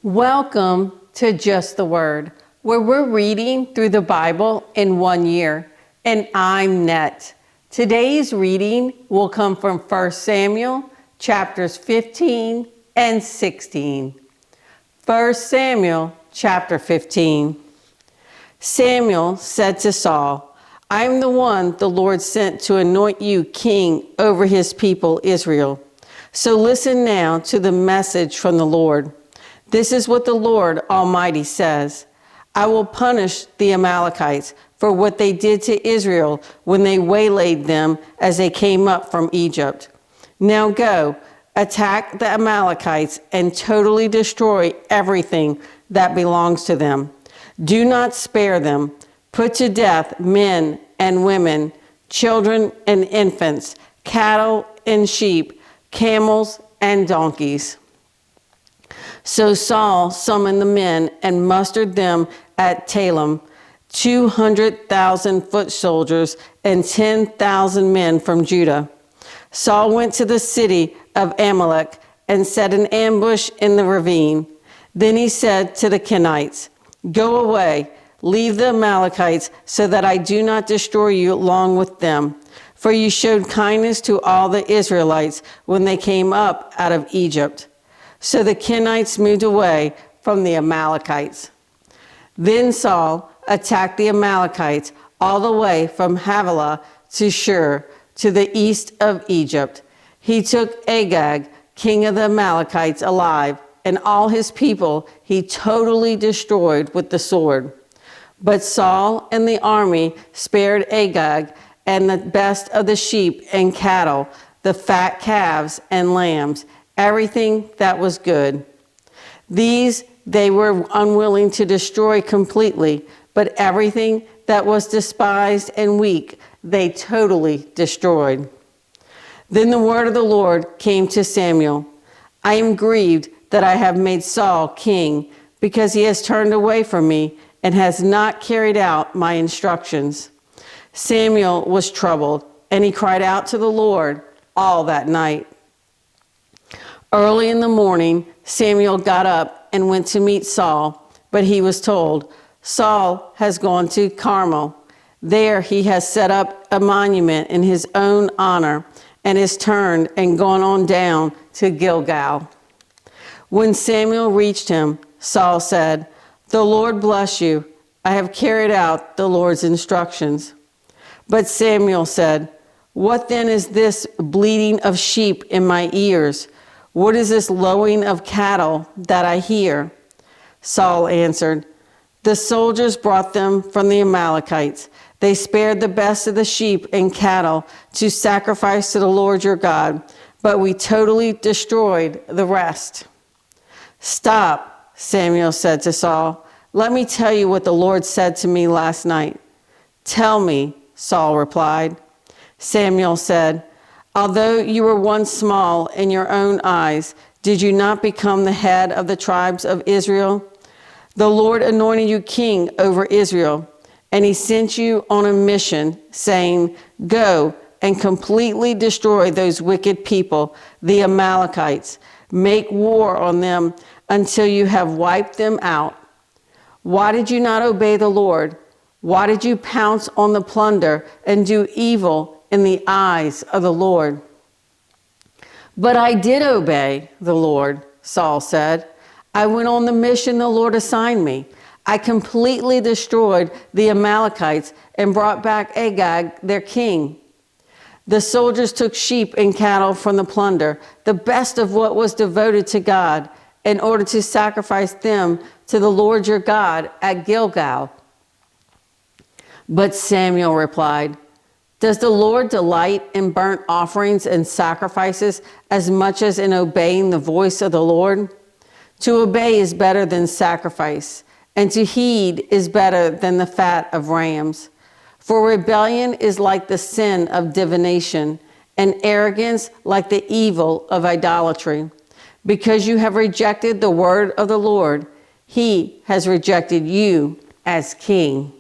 Welcome to Just the Word, where we're reading through the Bible in 1 year. And I'm Net. Today's reading will come from 1 Samuel chapters 15 and 16. 1 Samuel chapter 15. Samuel said to Saul, I am the one the Lord sent to anoint you king over his people Israel. So listen now to the message from the Lord. This is what the Lord Almighty says. I will punish the Amalekites for what they did to Israel when they waylaid them as they came up from Egypt. Now go, attack the Amalekites and totally destroy everything that belongs to them. Do not spare them. Put to death men and women, children and infants, cattle and sheep, camels and donkeys. So Saul summoned the men and mustered them at Telem, 200,000 foot soldiers and 10,000 men from Judah. Saul went to the city of Amalek and set an ambush in the ravine. Then he said to the Kenites, Go away, leave the Amalekites, so that I do not destroy you along with them. For you showed kindness to all the Israelites when they came up out of Egypt. So the Kenites moved away from the Amalekites. Then Saul attacked the Amalekites all the way from Havilah to Shur, to the east of Egypt. He took Agag, king of the Amalekites, alive, and all his people he totally destroyed with the sword. But Saul and the army spared Agag and the best of the sheep and cattle, the fat calves and lambs, everything that was good. These they were unwilling to destroy completely, but everything that was despised and weak they totally destroyed. Then the word of the Lord came to Samuel. I am grieved that I have made Saul king, because he has turned away from me and has not carried out my instructions. Samuel was troubled, and he cried out to the Lord all that night. Early in the morning, Samuel got up and went to meet Saul, but he was told, Saul has gone to Carmel. There he has set up a monument in his own honor and has turned and gone on down to Gilgal. When Samuel reached him, Saul said, The Lord bless you. I have carried out the Lord's instructions. But Samuel said, What then is this bleating of sheep in my ears? What is this lowing of cattle that I hear? Saul answered, The soldiers brought them from the Amalekites. They spared the best of the sheep and cattle to sacrifice to the Lord your God, but we totally destroyed the rest. Stop, Samuel said to Saul. Let me tell you what the Lord said to me last night. Tell me, Saul replied. Samuel said, Although you were once small in your own eyes, did you not become the head of the tribes of Israel? The Lord anointed you king over Israel, and he sent you on a mission, saying, Go and completely destroy those wicked people, the Amalekites. Make war on them until you have wiped them out. Why did you not obey the Lord? Why did you pounce on the plunder and do evil in the eyes of the Lord? But I did obey the Lord, Saul said. I went on the mission the Lord assigned me. I completely destroyed the Amalekites and brought back Agag, their king. The soldiers took sheep and cattle from the plunder, the best of what was devoted to God, in order to sacrifice them to the Lord your God at Gilgal. But Samuel replied, Does the Lord delight in burnt offerings and sacrifices as much as in obeying the voice of the Lord? To obey is better than sacrifice, and to heed is better than the fat of rams. For rebellion is like the sin of divination, and arrogance like the evil of idolatry. Because you have rejected the word of the Lord, he has rejected you as king.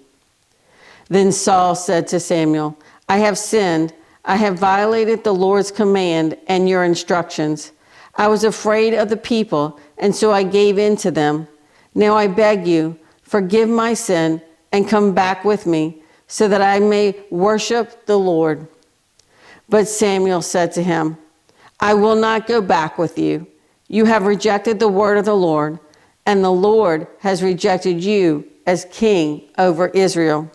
Then Saul said to Samuel, I have sinned. I have violated the Lord's command and your instructions. I was afraid of the people, and so I gave in to them. Now I beg you, forgive my sin and come back with me, so that I may worship the Lord." But Samuel said to him, "I will not go back with you. You have rejected the word of the Lord, and the Lord has rejected you as king over Israel."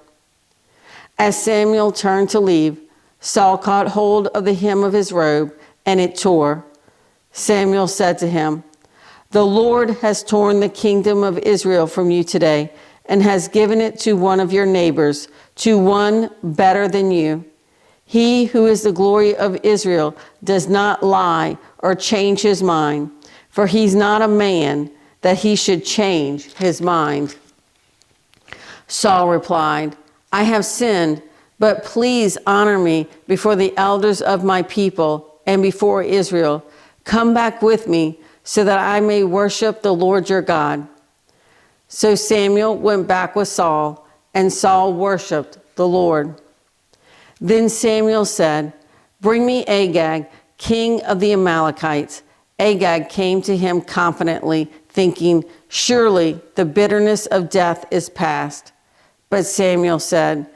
As Samuel turned to leave, Saul caught hold of the hem of his robe, and it tore. Samuel said to him, "The Lord has torn the kingdom of Israel from you today, and has given it to one of your neighbors, to one better than you. He who is the glory of Israel does not lie or change his mind, for he's not a man that he should change his mind." Saul replied, "I have sinned, but please honor me before the elders of my people and before Israel. Come back with me so that I may worship the Lord your God." So Samuel went back with Saul, and Saul worshiped the Lord. Then Samuel said, "Bring me Agag, king of the Amalekites." Agag came to him confidently, thinking, "Surely the bitterness of death is past." But Samuel said,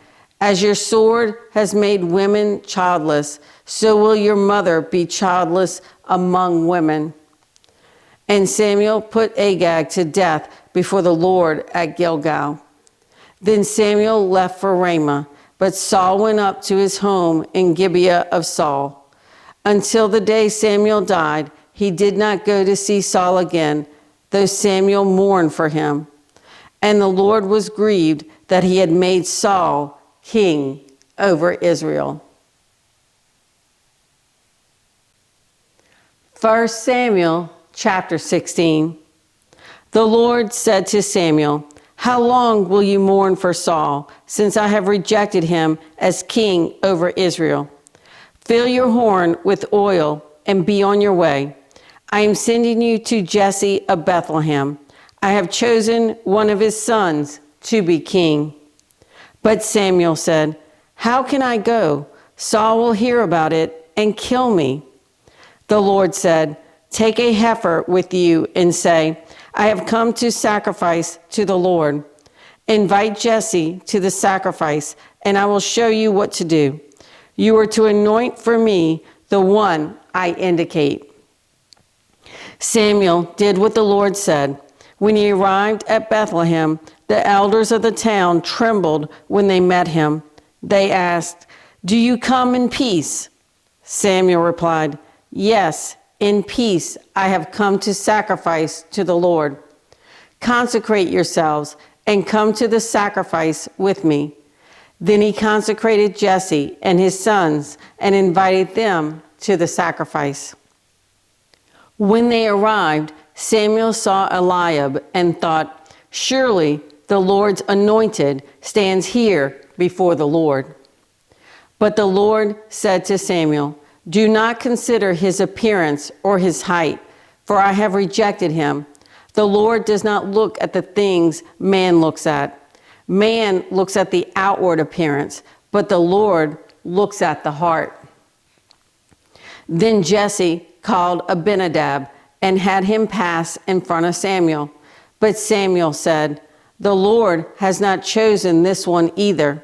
"As your sword has made women childless, so will your mother be childless among women." And Samuel put Agag to death before the Lord at Gilgal. Then Samuel left for Ramah, but Saul went up to his home in Gibeah of Saul. Until the day Samuel died, he did not go to see Saul again, though Samuel mourned for him. And the Lord was grieved that he had made Saul king over Israel. 1 Samuel chapter 16. The Lord said to Samuel, "How long will you mourn for Saul, since I have rejected him as king over Israel? Fill your horn with oil and be on your way. I am sending you to Jesse of Bethlehem. I have chosen one of his sons to be king." But Samuel said, "How can I go? Saul will hear about it and kill me." The Lord said, "Take a heifer with you and say, 'I have come to sacrifice to the Lord.' Invite Jesse to the sacrifice, and I will show you what to do. You are to anoint for me the one I indicate." Samuel did what the Lord said. When he arrived at Bethlehem, the elders of the town trembled when they met him. They asked, "Do you come in peace?" Samuel replied, "Yes, in peace I have come to sacrifice to the Lord. Consecrate yourselves and come to the sacrifice with me." Then he consecrated Jesse and his sons and invited them to the sacrifice. When they arrived, Samuel saw Eliab and thought, "Surely the Lord's anointed stands here before the Lord." But the Lord said to Samuel, "Do not consider his appearance or his height, for I have rejected him. The Lord does not look at the things man looks at. Man looks at the outward appearance, but the Lord looks at the heart." Then Jesse called Abinadab and had him pass in front of Samuel. But Samuel said, "The Lord has not chosen this one either."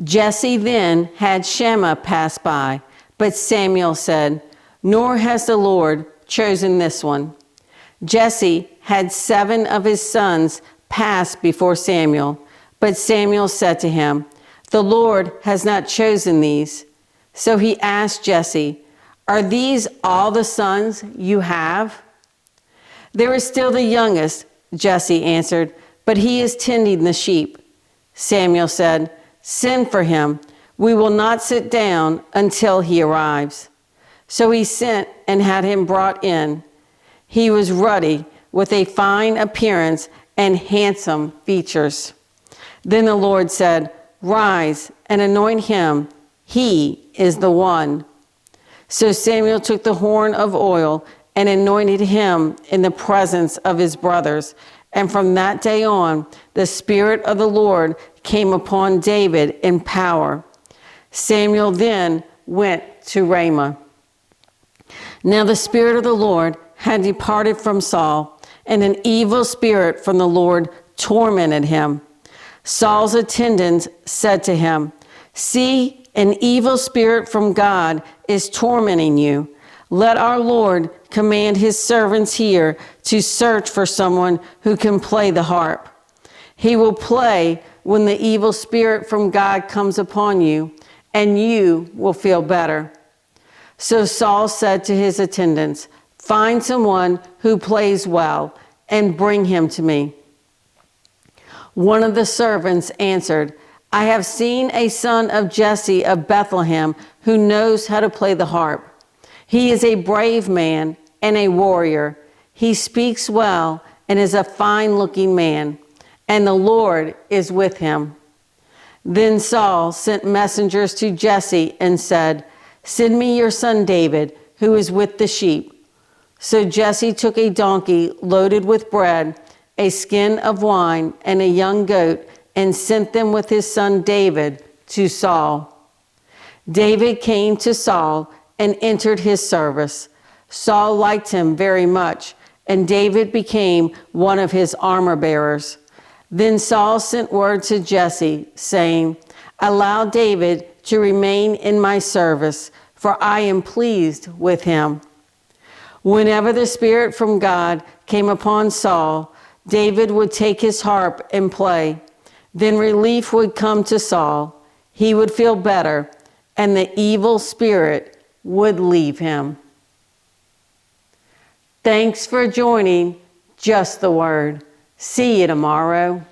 Jesse then had Shammah pass by, but Samuel said, "Nor has the Lord chosen this one." Jesse had 7 of his sons pass before Samuel, but Samuel said to him, "The Lord has not chosen these." So he asked Jesse, "Are these all the sons you have?" "There is still the youngest," Jesse answered, "but he is tending the sheep." Samuel said, "Send for him. We will not sit down until he arrives." So he sent and had him brought in. He was ruddy, with a fine appearance and handsome features. Then the Lord said, "Rise and anoint him. He is the one." So Samuel took the horn of oil and anointed him in the presence of his brothers. And from that day on, the Spirit of the Lord came upon David in power. Samuel then went to Ramah. Now the Spirit of the Lord had departed from Saul, and an evil spirit from the Lord tormented him. Saul's attendants said to him, "See, an evil spirit from God is tormenting you. Let our Lord command his servants here to search for someone who can play the harp. He will play when the evil spirit from God comes upon you, and you will feel better." So Saul said to his attendants, "Find someone who plays well and bring him to me." One of the servants answered, "I have seen a son of Jesse of Bethlehem who knows how to play the harp. He is a brave man and a warrior. He speaks well and is a fine-looking man, and the Lord is with him." Then Saul sent messengers to Jesse and said, "Send me your son David, who is with the sheep." So Jesse took a donkey loaded with bread, a skin of wine, and a young goat, and sent them with his son David to Saul. David came to Saul and entered his service. Saul liked him very much, and David became one of his armor bearers. Then Saul sent word to Jesse, saying, "Allow David to remain in my service, for I am pleased with him." Whenever the Spirit from God came upon Saul, David would take his harp and play. Then relief would come to Saul. He would feel better, and the evil spirit would leave him. Thanks for joining Just the Word. See you tomorrow.